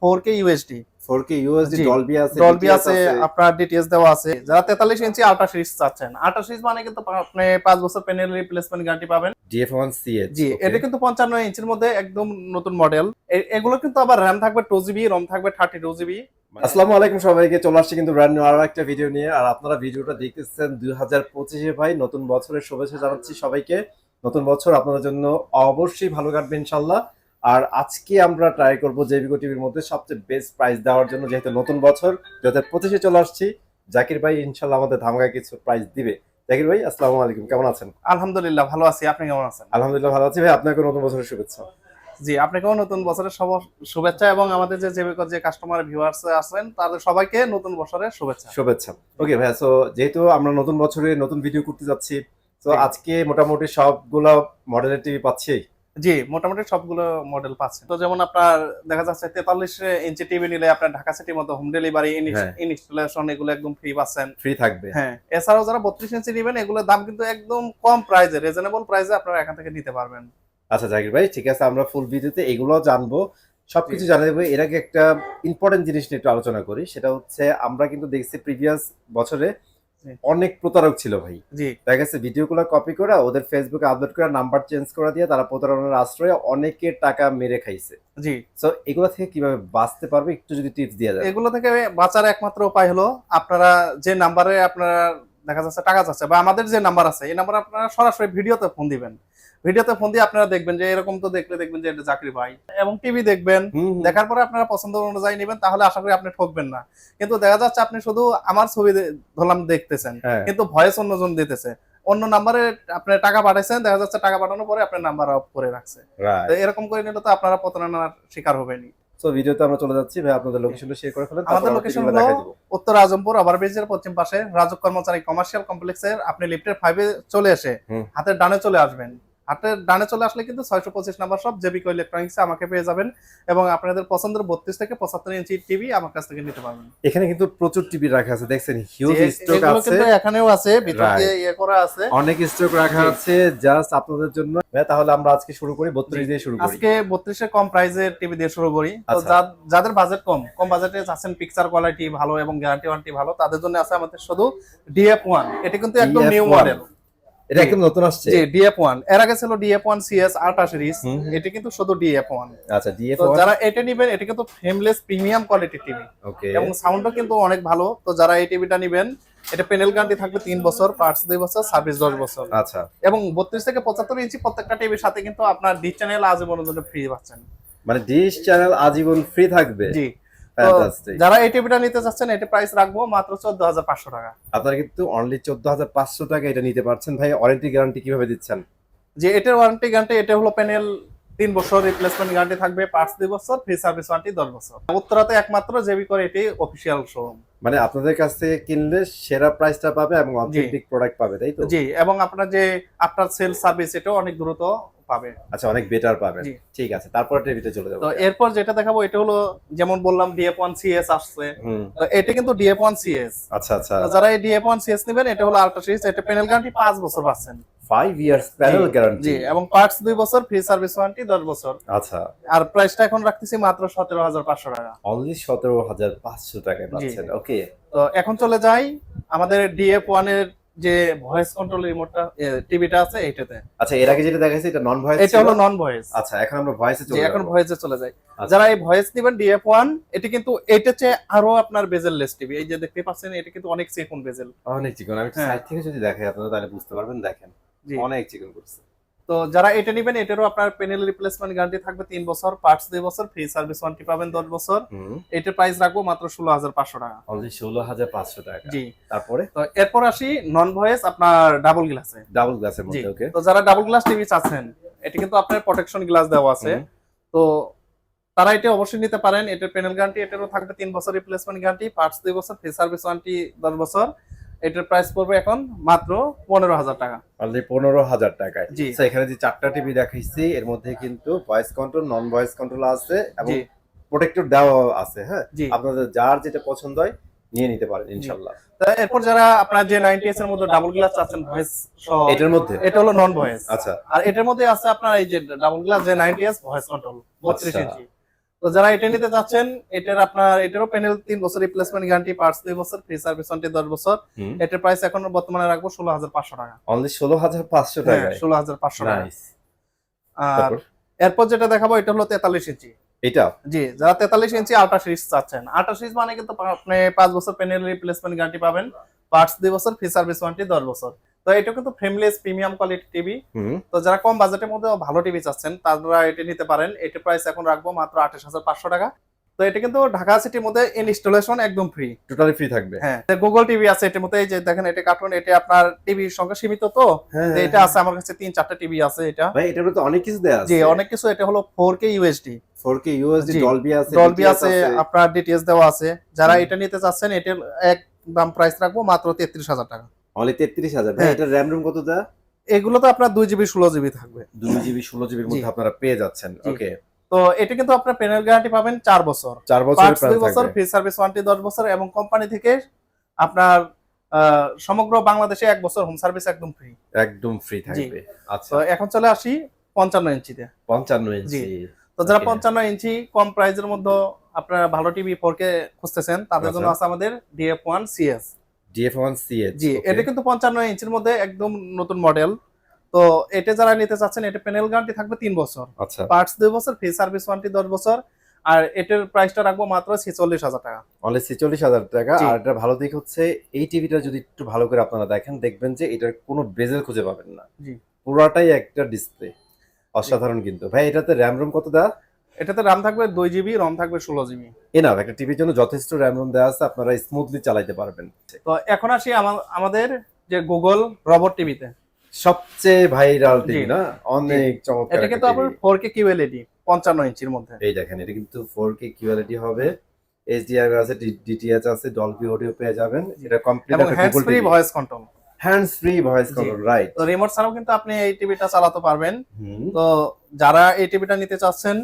4K UHD 4K UHD Dolby আছে, Dolby আছে, আপনার ডিটিএস দেওয়া আছে। যারা 43 ইঞ্চি আল্ট্রা সিরিজ চাচ্ছেন, আল্ট্রা সিরিজ মানে কিন্তু আপনি 5 বছর প্যানেল রিপ্লেসমেন্ট গ্যারান্টি পাবেন। DF1CH জি, এটা কিন্তু 55 ইঞ্চির মধ্যে একদম নতুন মডেল। এগুলো কিন্তু আবার RAM থাকবে 2GB, ROM থাকবে 32GB। আসসালামু আলাইকুম সবাইকে, চলে আসছে কিন্তু ব্র্যান্ড নিউ আরো একটা ভিডিও নিয়ে। আর আপনারা ভিডিওটা দেখতেছেন 2025-এ ভাই, নতুন বছরের শুভেচ্ছা জানাচ্ছি সবাইকে। নতুন বছর আপনাদের জন্য অবশ্যই ভালো কাটবে ইনশাআল্লাহ। আর আজকে আমরা ট্রাই করব জেবিকো টিভির মধ্যে সবচেয়ে বেস্ট প্রাইস দেওয়ার জন্য, যেহেতু নতুন বছর 2025-এ চলে আসছি। জাকির ভাই ইনশাআল্লাহ আমাদের ধামাকা কিছু প্রাইস দিবে। জাকির ভাই আসসালামু আলাইকুম, কেমন আছেন? আলহামদুলিল্লাহ ভালো আছি, আপনি কেমন আছেন? আলহামদুলিল্লাহ ভালো আছি ভাই, আপনাকে নতুন বছরের শুভেচ্ছা। জি, আপনাকেও নতুন বছরের শুভেচ্ছা, এবং আমাদের যে জেবিকো যে কাস্টমার ভিউয়ার্স আছেন তাদের সবাইকে নতুন বছরের শুভেচ্ছা। ওকে ভাই, সো যেহেতু আমরা নতুন বছরে নতুন ভিডিও করতে যাচ্ছি, তো আজকে মোটামুটি সবগুলো মডেলের টিভি পাচ্ছি। জি, মোটামুটি সবগুলো মডেল পাচ্ছেন। তো যেমন আপনার দেখা যাচ্ছে 43 ইঞ্চি টিভি নিলে আপনার ঢাকা সিটির মধ্যে হোম ডেলিভারি, ইনস্টলেশন এগুলো একদম ফ্রি পাচ্ছেন, ফ্রি থাকবে। হ্যাঁ, এছাড়াও যারা 32 ইঞ্চি নেবেন এগুলোর দাম কিন্তু একদম কম প্রাইসে, রিজনেবল প্রাইসে আপনারা এখান থেকে নিতে পারবেন। আচ্ছা জাকির ভাই, ঠিক আছে, আমরা ফুল ভিডিওতে এগুলো জানবো, সবকিছু জানিয়ে দেবো। এর আগে একটা ইম্পর্টেন্ট জিনিস নিয়ে একটু আলোচনা করি, সেটা হচ্ছে আমরা কিন্তু দেখছি প্রিভিয়াস বছরে অনেক প্রতারক ছিল ভাই। জি, দেখা গেছে ভিডিওগুলো কপি করে ওদের ফেসবুকে আপলোড করে নাম্বার চেঞ্জ করে দিয়ে তারা প্রতারণার আশ্রয়ে অনেকের টাকা মেরে খাইছে। জি, সো এগুলো থেকে কিভাবে বাঁচতে পারবে একটু যদি টিপস দিয়ে দেন। এগুলো থেকে বাঁচার একমাত্র উপায় হলো আপনারা যে নাম্বারে আপনারা দেখা যাচ্ছে টাকা যাচ্ছে, বা আমাদের যে নাম্বার আছে এই নাম্বারে আপনারা সরাসরি ভিডিওতে ফোন দিবেন। ভিডিওতে ফোন দিয়ে আপনারা দেখবেন যে এরকম, তো দেখবেন যে এটা জাকির ভাই, এবং টিভি দেখবেন। দেখার পরে আপনারা পছন্দ অনুযায়ী নেবেন, তাহলে আশা করি আপনি ঠকবেন না। কিন্তু দেখা যাচ্ছে আপনি শুধু আমার ছবি ধরলাম দেখতেছেন, কিন্তু ভয়েস অন্যজন দিতেছে, অন্য নাম্বারে আপনি টাকা পাঠাইছেন, দেখা যাচ্ছে টাকা পাঠানোর পরে আপনার নাম্বার অফ করে রাখছে। তো এরকম করে নিলে তো আপনারা প্রতারণার শিকার হবেনই। সো ভিডিওতে আমরা চলে যাচ্ছি ভাই, আপনাদের লোকেশনটা শেয়ার করে ফেলেন। আমাদের লোকেশন হলো উত্তর আজমপুর ওভারব্রিজের পশ্চিম পাশে রাজক কর্মচারী কমার্শিয়াল কমপ্লেক্সের আপনি লিফটের 5-এ চলে এসে হাতের ডানে চলে আসবেন। হাতের ডানে চলে আসলে কিন্তু 625 নাম্বার সব জেবিকো ইলেকট্রনিক্সে আমাকে পেয়ে যাবেন, এবং আপনাদের পছন্দের 32 থেকে 75 ইঞ্চি টিভি আমার কাছ থেকে নিতে পারবেন। এখানে কিন্তু প্রচুর টিভি রাখা আছে, দেখছেন হিউজ স্টক আছে, কিন্তু এখানেও আছে, ভিতরে ইয়ে করা আছে, অনেক স্টক রাখা আছে জাস্ট আপনাদের জন্য। তাহলে আমরা আজকে শুরু করি 32 দিয়ে শুরু করি। আজকে 32 এর কম প্রাইসের টিভি দিয়ে শুরু করি। তো যাদের বাজেট কম বাজেটে চাচ্ছেন পিকচার কোয়ালিটি ভালো এবং গ্যারান্টি ওয়ারেন্টি ভালো, তাদের জন্য আছে আমাদের শুধু DF1। এটা কিন্তু একদম নিউ মডেল, এটা একদম নতুন আসছে। জি, DF1 এর আগে ছিল DF1 CS আল্ট্রা সিরিজ, এটা কিন্তু শুধু DF1। আচ্ছা, DF1 তো যারা এটা নেবেন, এটা কিন্তু ফ্রেমলেস প্রিমিয়াম কোয়ালিটির টিভি, ওকে, এবং সাউন্ডও কিন্তু অনেক ভালো। তো যারা এই টিভিটা নেবেন, এটা প্যানেল গ্যারান্টি থাকবে 3 বছর, পার্টস 2 বছর, সার্ভিস 10 বছর। আচ্ছা, এবং 32 থেকে 75 ইঞ্চি প্রত্যেকটা টিভির সাথে কিন্তু আপনার ডিশ চ্যানেল আজীবনের জন্য ফ্রি পাচ্ছেন। মানে ডিশ চ্যানেল আজীবন ফ্রি থাকবে। জি, ফ্যান্টাস্টিক। যারা এই টিভিটা নিতে চাচ্ছেন, এটা প্রাইস রাখবো মাত্র 14500 টাকা। আপনারা কিন্তু অনলি 14500 টাকা এটা নিতে পারছেন ভাই। ওয়ারেন্টি গ্যারান্টি কিভাবে দিচ্ছেন? যে এটার ওয়ারেন্টি গ্যারান্টি, এটা হলো প্যানেল 3 বছর, রিপ্লেসমেন্ট গ্যারান্টি থাকবে, পার্টস 2 বছর, ফ্রি সার্ভিস ওয়ারেন্টি 10 বছর। উত্তরাতে একমাত্র জেবিকো এটি অফিশিয়াল শোরুম। মানে আপনাদের কাছ থেকে কিনলে সেরা প্রাইসটা পাবে এবং অথেন্টিক প্রোডাক্ট পাবে, তাই তো? জি, এবং আপনার যে আফটার সেল সার্ভিস এটাও অনেক দ্রুত পাবে। আচ্ছা, অনেক বেটার পাবে। ঠিক আছে, তারপর টিভিতে চলে যাব। তো এরপর যেটা দেখাবো, এটা হলো যেমন বললাম DF1 CS আসছে, তো এটা কিন্তু DF1 CS। আচ্ছা আচ্ছা, যারা এই DF1 CS নেবেন, এটা হলো আল্ট্রা সিরিজ, এটা প্যানেল গ্যারান্টি 5 বছর পাচ্ছেন, 5 ইয়ার্স প্যানেল গ্যারান্টি। জি, এবং পার্টস 2 বছর, ফ্রি সার্ভিস ওয়ারেন্টি 10 বছর। আচ্ছা, আর প্রাইসটা এখন রাখতেছি মাত্র 17500 টাকা। অনলি 17500 টাকায় পাচ্ছেন। ওকে, তো এখন চলে যাই আমাদের DF1 এর যে ভয়েস কন্ট্রোল রিমোটটা টিভিটা আছে এইটাতে। আচ্ছা, এর আগে যেটা দেখাইছে এটা নন ভয়েস, এটা হলো নন ভয়েস। আচ্ছা, এখন আমরা ভয়েসে চলে যাব। এখন ভয়েসে চলে যাই। যারা এই ভয়েস নেবেন DF1, এটা কিন্তু এটা চেয়ে আরো আপনার বেজেল লেস টিভি। এই যে দেখতে পাচ্ছেন, এটা কিন্তু অনেক চিকন বেজেল, অনেক চিকন। আমি সাইড থেকে যদি দেখাই আপনারা তাহলে বুঝতে পারবেন, দেখেন অনেক চিকন করছে। তো যারা এটা নেবেন, এটারও আপনার প্যানেল রিপ্লেসমেন্ট গ্যারান্টি থাকবে 3 বছর, পার্টস 2 বছর, ফ্রি সার্ভিস ওয়ারেন্টি পাবেন 10 বছর। এটার প্রাইস রাখবো মাত্র 16500 টাকা। অনলি 16500 টাকা। জি, তারপরে তো এরপর আসি নন ভয়েস আপনার ডাবল গ্লাসে। ডাবল গ্লাসের মধ্যে, ওকে। তো যারা ডাবল গ্লাস টিভি চাচ্ছেন, এটা কিন্তু আপনার প্রোটেকশন গ্লাস দেওয়া আছে, তো তারা এটা অবশ্যই নিতে পারেন। এটার প্যানেল গ্যারান্টি এটারও থাকবে 3 বছর, রিপ্লেসমেন্ট গ্যারান্টি, পার্টস 2 বছর, ফ্রি সার্ভিস ওয়ারেন্টি 10 বছর। এটার প্রাইস পড়বে এখন মাত্র 15000 টাকা। অনলি 15000 টাকায়। সো এখানে যে 4টা টিভি দেখাইছি, এর মধ্যে কিন্তু ভয়েস কন্ট্রোল, নন ভয়েস কন্ট্রোল আছে এবং প্রোটেক্টর দেওয়া আছে। হ্যাঁ, আপনাদের যার যেটা পছন্দ হয় নিয়ে নিতে পারেন ইনশাআল্লাহ। তো এরপর যারা আপনার যে 90s এর মধ্যে ডাবল গ্লাস চাচ্ছেন ভয়েস সহ, এটার মধ্যে এটা হলো নন ভয়েস। আচ্ছা, আর এটার মধ্যে আছে আপনার এই যে ডাবল গ্লাস যে 90s ভয়েস কন্ট্রোল 32 ইঞ্চি। তো তো যারা এটা নিতে চাচ্ছেন, এটারও প্যানেল 3 বছর রিপ্লেসমেন্ট গ্যারান্টি, পার্টস 2 বছর, ফ্রি সার্ভিস ওয়ারেন্টি 10 বছর। এটার প্রাইস এখন বর্তমানে রাখবো 16,500 টাকা। অনলি 16,500 টাকায়। 16,500 টাকা। নাইস। আর তারপর এরপর যেটা দেখাবো এটা হলো 43 ইঞ্চি। এটা জি, যারা 43 ইঞ্চি আল্ট্রা সিরিজ চাচ্ছেন, আল্ট্রা সিরিজ মানে কিন্তু আপনি 5 বছর প্যানেল রিপ্লেসমেন্ট গ্যারান্টি পাবেন, পার্টস 2 বছর, ফ্রি সার্ভিস ওয়ারেন্টি 10 বছর। তো এটা কিন্তু ফ্রেমলেস প্রিমিয়াম কোয়ালিটি টিভি। তো যারা কম বাজেটের মধ্যে ভালো টিভি চাচ্ছেন তারা এটা নিতে পারেন। এটার প্রাইস এখন রাখবো মাত্র 28,500 টাকা। তো এটা কিন্তু ঢাকা সিটির মধ্যে ইনস্টলেশন একদম ফ্রি, টোটালি ফ্রি থাকবে। হ্যাঁ, গুগল টিভি আছে এটার মধ্যে। এই যে দেখেন, এটা কার্টুন, এটা আপনার টিভির সংখ্যা সীমিত, তো তো এটা আছে আমার কাছে 3-4টা টিভি আছে। এটা ভাই এটার মধ্যে অনেক কিছু দেয়া আছে। জি, অনেক কিছু। এটা হলো 4K ইউএসডি, 4K USD, জি, ডলবি আছে, ডলবি DTS আছে, আপনার ডিটিএস দেওয়া আছে। যারা এটা নিতে চাচ্ছেন এটার একদম প্রাইস রাখবো মাত্র 33,000 টাকা। অনলি 33,000। ভাই হ্যাঁ। এটা RAM রুম কত দা? এগুলো তো আপনার 2 জিবি 16 জিবি থাকবে। 2 জিবি 16 জিবির মধ্যে জি। আপনারা পেয়ে যাচ্ছেন। জি। ওকে। তো এটা কিন্তু আপনার প্যানেল গ্যারান্টি পাবেন 4 বছর, 4 বছরের পার্টস প্ল্যান 2 বছর, থাকবে। ফ্রি সার্ভিস ওয়ারেন্টি 10 বছর, এবং কোম্পানি থেকে আপনার সমগ্র বাংলাদেশে 1 বছর হোম সার্ভিস একদম ফ্রি। একদম ফ্রি থাকবে। আচ্ছা। তো এখন চলে আসি 55 ইঞ্চিতে। 55 ইঞ্চি। তো যারা Okay. 55 ইঞ্চি কম প্রাইসের মধ্যে আপনারা ভালো টিভি 4K খুঁজতেছেন, তাদের জন্য আচ্ছা। আছে আমাদের DF1 CS। DF1 CH। জি, এটা কিন্তু 55 ইঞ্চির মধ্যে একদম নতুন মডেল। তো এটা যারা নিতে চাচ্ছেন, এটা প্যানেল গ্যারান্টি থাকবে 3 বছর, আচ্ছা। পার্টস 2 বছর, ফ্রি সার্ভিস ওয়ারেন্টি 10 বছর। আর এটার প্রাইসটা রাখবো মাত্র 46,000 টাকা। অনলি 46,000 টাকা। জি। আর এটা ভালো দিক হচ্ছে এই টিভিটা যদি একটু ভালো করে আপনারা দেখেন, দেখবেন যে এটার কোনো বেজেল খুঁজে পাবেন না। জি। পুরাটাই একটা ডিসপ্লে। অসাধারণ কিন্তু। ভাই এটাতে RAM রুম কত দা? এটাতে RAM থাকবে 2 জিবি, রম থাকবে 16 জিবি। এনাফ, একটা টিভির জন্য যথেষ্ট RAM রুম দেওয়া আছে, আপনারা স্মুথলি চালাতে পারবেন। তো এখন আসি আমাদের যে গুগল রবট টিভিতে। সবচেয়ে ভাইরাল জি। টিভি না? অনেক চমৎকার এটা একটা কিন্তু আপনার টিভি। 4K QLED 55 ইঞ্চির মধ্যে। এই দেখেন, এটা কিন্তু 4K QLED হবে, HDMI আছে, DTH আছে, ডলবি অডিও পেয়ে যাবেন। এটা কমপ্লিট এবং একটা hands Google free TV. Voice control. Hands free voice জি। Control, right. তো রিমোট ছাড়াও কিন্তু আপনি এই টিভিটা চালাতে পারবেন। তো যারা এই টিভিটা নিতে চাচ্ছেন,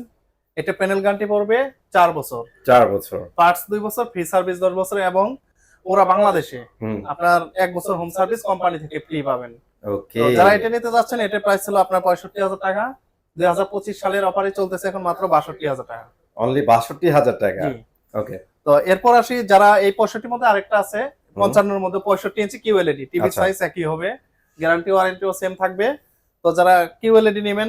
এটা প্যানেল গ্যারান্টি পড়বে 4 বছর, 4 বছর। পার্টস 2 বছর, ফ্রি সার্ভিস 10 বছর, এবং ওরা বাংলাদেশে হুম। আপনার 1 বছর হোম সার্ভিস কোম্পানি থেকে ফ্রি পাবেন। ওকে। তো যারা এটা নিতে যাচ্ছেন, এটার প্রাইস ছিল আপনার 65,000 টাকা। 2025 সালের অফারে চলতেছে এখন মাত্র 62,000 টাকা। অনলি 62,000 টাকা। জি। ওকে। তো এরপর আসি, যারা এই 65 মধ্যে আরেকটা আছে 55 এর মধ্যে 65 ইঞ্চি QLED টিভি, আচ্ছা। সাইজ একই হবে, গ্যারান্টি ওয়ারেন্টিও সেম থাকবে। তো যারা QLED নেবেন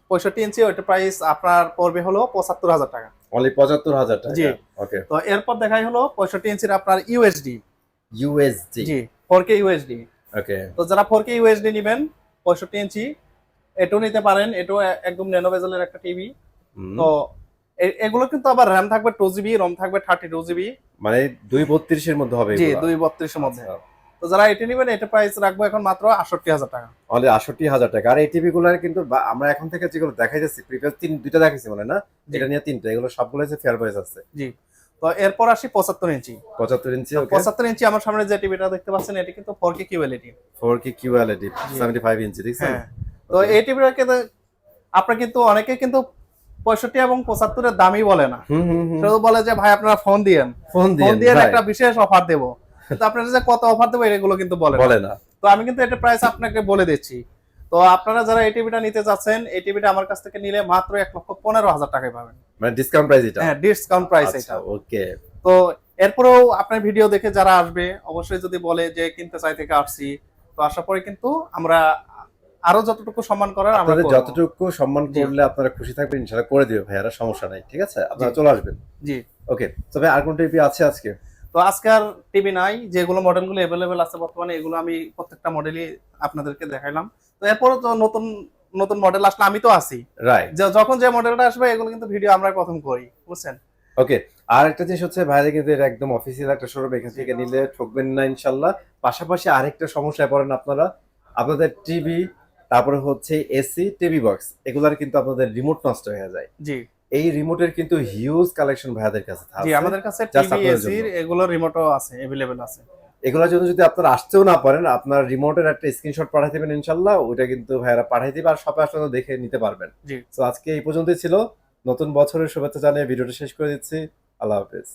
65 ইঞ্চি, ওইটা প্রাইস আপনার পড়বে হলো 75,000 টাকা। অনলি 75,000 টাকা। জি। ওকে। তো এরপর দেখাই হলো 65 ইঞ্চির আপনার USD। USD। জি, 4K USD। ওকে। তো যারা 4K USD নেবেন 65 ইঞ্চি, এটাও নিতে পারেন। এটাও একদম ন্যানো বেজেলের একটা টিভি। তো এগুলো কিন্তু আবার RAM থাকবে 2 জিবি, রম থাকবে 32 জিবি। মানে 232 এর মধ্যে হবে জি, এগুলা? 232 এর মধ্যে। তো যারা এটা নেবেন, এটা প্রাইস রাখবো এখন মাত্র 68,000 টাকা। অনলি 68,000 টাকা। আর এই টিভি গুলার কিন্তু আমরা এখন থেকে যেগুলো দেখাই যাচ্ছি, প্রিভিয়াস দুইটা দেখাইছি মানে না, জি। এটা নিয়ে 3টা, এগুলো সবগুলো হচ্ছে ফেয়ার ভয়েস আছে। জি। তো এরপর আসি 75 ইঞ্চি। 75 ইঞ্চি। ওকে। 75 ইঞ্চি আমার সামনে যে টিভিটা দেখতে পাচ্ছেন, এটা কিন্তু 4K QLED। 4K QLED 75 ইঞ্চি, দেখছেন? হ্যাঁ। তো এই টিভিটাকে আপনারা কিন্তু অনেকে কিন্তু 65 এবং 75 এর দামই বলে না। শুধু বলে যে ভাই আপনারা ফোন দিয়েন, ফোন ফোন দিয়ে দিয়ে একটা বিশেষ অফার দেব। কিন্তু আপনারা যে কত অফার দেবো এগুলো কিন্তু বলে বলে না। তো আমি কিন্তু এটা প্রাইস আপনাকে বলে দিচ্ছি। তো আপনারা যারা এই টিভিটা নিতে যাচ্ছেন, এই টিভিটা আমার কাছ থেকে নিলে মাত্র 1,15,000 টাকায় পাবেন। মানে ডিসকাউন্ট প্রাইস এটা? হ্যাঁ, ডিসকাউন্ট প্রাইস এটা। ওকে। তো এরপরেও আপনার ভিডিও দেখে যারা আসবে, অবশ্যই যদি বলে যে কিনতে চাই থেকে আসছি, তো আসার পরে কিন্তু আমরা আরো যতটুকু সম্মান করার আমরা আপনাদের করবো। যতটুকু সম্মান জি। করলে আপনারা খুশি থাকবেন, ইনশাআল্লাহ করে দিবে ভাইয়ারা, সমস্যা নাই। ঠিক আছে, আপনারা জি। চলে আসবেন। জি। ওকে। তবে আর কোন টিভি আছে আজকে? তো আজকে আর টিভি নাই, যেগুলো মডেলগুলো अवेलेबल আছে বর্তমানে, এগুলো আমি প্রত্যেকটা মডেলই আপনাদেরকে দেখাইলাম। তো এরপর তো নতুন নতুন মডেল আসলে আমি তো আছি, রাইট। যখন যে মডেলটা আসবে এগুলো কিন্তু ভিডিও আমরা প্রথম করি, বুঝছেন? ওকে। আর একটা জিনিস হচ্ছে, ভাইরা কিন্তু এটা একদম অফিসিয়াল একটা শোরুম, এখান থেকে নিলে ঠকবেন না ইনশাআল্লাহ। পাশাপাশি আরেকটা সমস্যায় পড়েন আপনারা, আপনাদের টিভি, তারপরে হচ্ছে এসি, টিভি বক্স, এগুলার কিন্তু আপনাদের রিমোট নষ্ট হয়ে যায়। জি। এই রিমোটের কিন্তু হিউজ কালেকশন ভাইয়াদের কাছে জি, আছে। আমাদের কাছে Just টিভি, আপনাদের এসি জন্য। এগুলো রিমোটও আছে, अवेलेबल আছে। এগুলোর জন্য যদি আপনারা আসতেও না পারেন, আপনার রিমোটের একটা স্ক্রিনশট পাঠিয়ে দিবেন ইনশাআল্লাহ, ওইটা কিন্তু ভাইয়ারা পাঠিয়ে দিবে, আর শপে আসলে দেখে নিতে পারবেন। জি। তো আজকে এই পর্যন্তই ছিল। নতুন বছরের শুভেচ্ছা জানিয়ে ভিডিওটা শেষ করে দিচ্ছি। আল্লাহ হাফেজ।